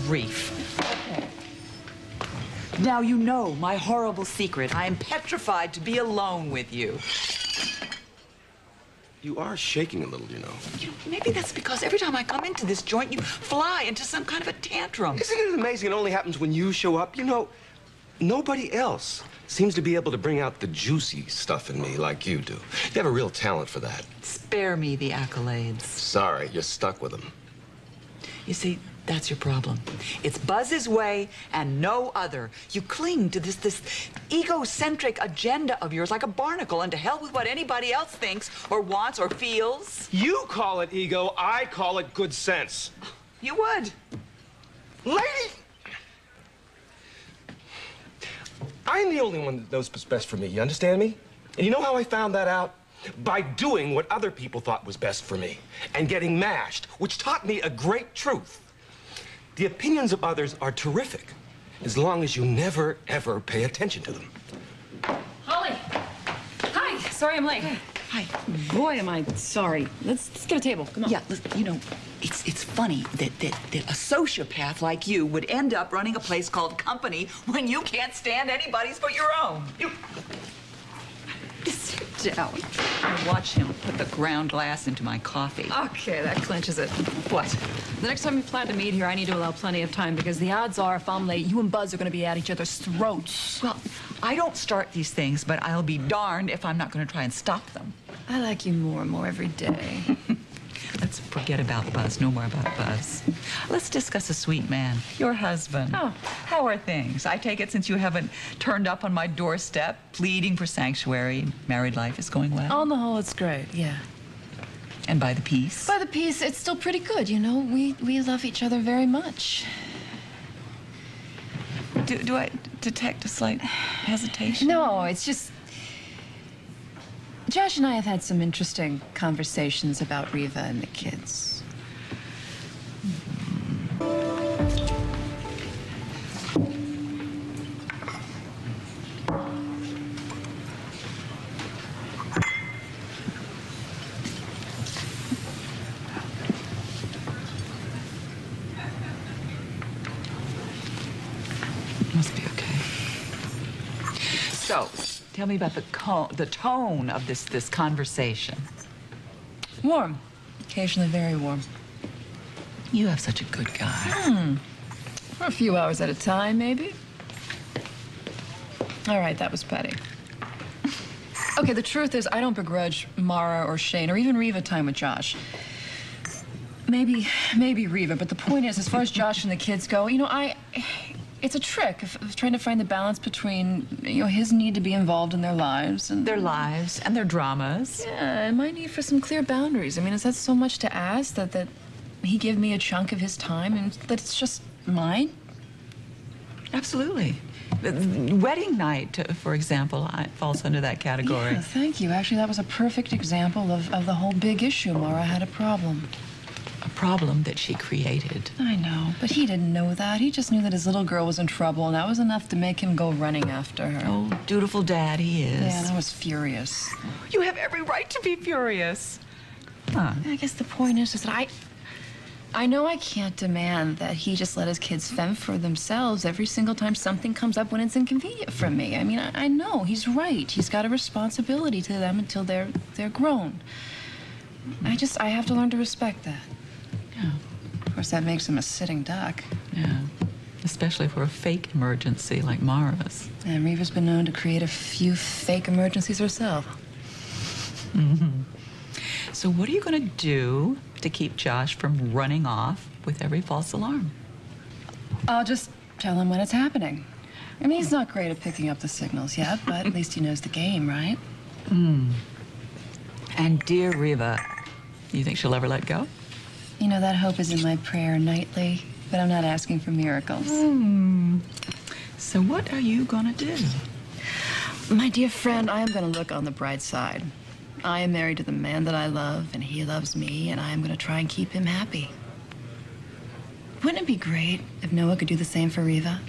grief. Okay. Now you know my horrible secret. I am petrified to be alone with you. You are shaking a little, you know. Maybe that's because every time I come into this joint, you fly into some kind of a tantrum. Isn't it amazing it only happens when you show up? You know, nobody else seems to be able to bring out the juicy stuff in me like you do. You have a real talent for that. Spare me the accolades. Sorry, you're stuck with them. You see, that's your problem. It's Buzz's way and no other. You cling to this egocentric agenda of yours like a barnacle, and to hell with what anybody else thinks or wants or feels. You call it ego, I call it good sense. You would. Lady! I'm the only one that knows what's best for me, you understand me? And you know how I found that out? By doing what other people thought was best for me and getting mashed, which taught me a great truth. The opinions of others are terrific as long as you never, ever pay attention to them. Holly! Hi! Sorry I'm late. Hi. Boy, am I sorry. Let's get a table. Come on. Yeah, listen, you know, it's funny that a sociopath like you would end up running a place called Company when you can't stand anybody's but your own. Sit down. I watch him put the ground glass into my coffee. Okay, that clinches it. What? The next time you plan to meet here, I need to allow plenty of time because the odds are if I'm late, you and Buzz are going to be at each other's throats. Well, I don't start these things, but I'll be darned if I'm not going to try and stop them. I like you more and more every day. Let's forget about Buzz. No more about Buzz. Let's discuss a sweet man, your husband. Oh. How are things? I take it since you haven't turned up on my doorstep, pleading for sanctuary, married life is going well? On the whole, it's great, yeah. And by the piece? By the piece, it's still pretty good, you know? We love each other very much. Do I detect a slight hesitation? No, it's just... Josh and I have had some interesting conversations about Reva and the kids. Must be okay. So, tell me about the tone of this conversation. Warm. Occasionally very warm. You have such a good guy. For a few hours at a time, maybe. All right, that was petty. Okay, the truth is, I don't begrudge Mara or Shane or even Reva time with Josh. Maybe Reva, but the point is, as far as Josh and the kids go, you know, it's a trick of trying to find the balance between, you know, his need to be involved in their lives and... Their lives and their dramas. Yeah, and my need for some clear boundaries. I mean, is that so much to ask that he give me a chunk of his time and that it's just mine? Absolutely. The wedding night, for example, falls under that category. Yeah, thank you. Actually, that was a perfect example of the whole big issue. Mara had a problem. A problem that she created. I know, but he didn't know that. He just knew that his little girl was in trouble, and that was enough to make him go running after her. Oh, dutiful dad he is. Yeah, and I was furious. You have every right to be furious. Huh. I guess the point is that I know I can't demand that he just let his kids fend for themselves every single time something comes up when it's inconvenient for me. I mean, I know he's right. He's got a responsibility to them until they're grown. I have to learn to respect that. Yeah. Of course, that makes him a sitting duck. Yeah. Especially for a fake emergency like Mara's. And Reva's been known to create a few fake emergencies herself. Mm-hmm. So what are you going to do to keep Josh from running off with every false alarm? I'll just tell him when it's happening. I mean, he's not great at picking up the signals yet, but at least he knows the game, right? And dear Reva, you think she'll ever let go? You know, that hope is in my prayer nightly, but I'm not asking for miracles. So what are you gonna do? My dear friend, I am gonna look on the bright side. I am married to the man that I love, and he loves me, and I am gonna try and keep him happy. Wouldn't it be great if Noah could do the same for Reva?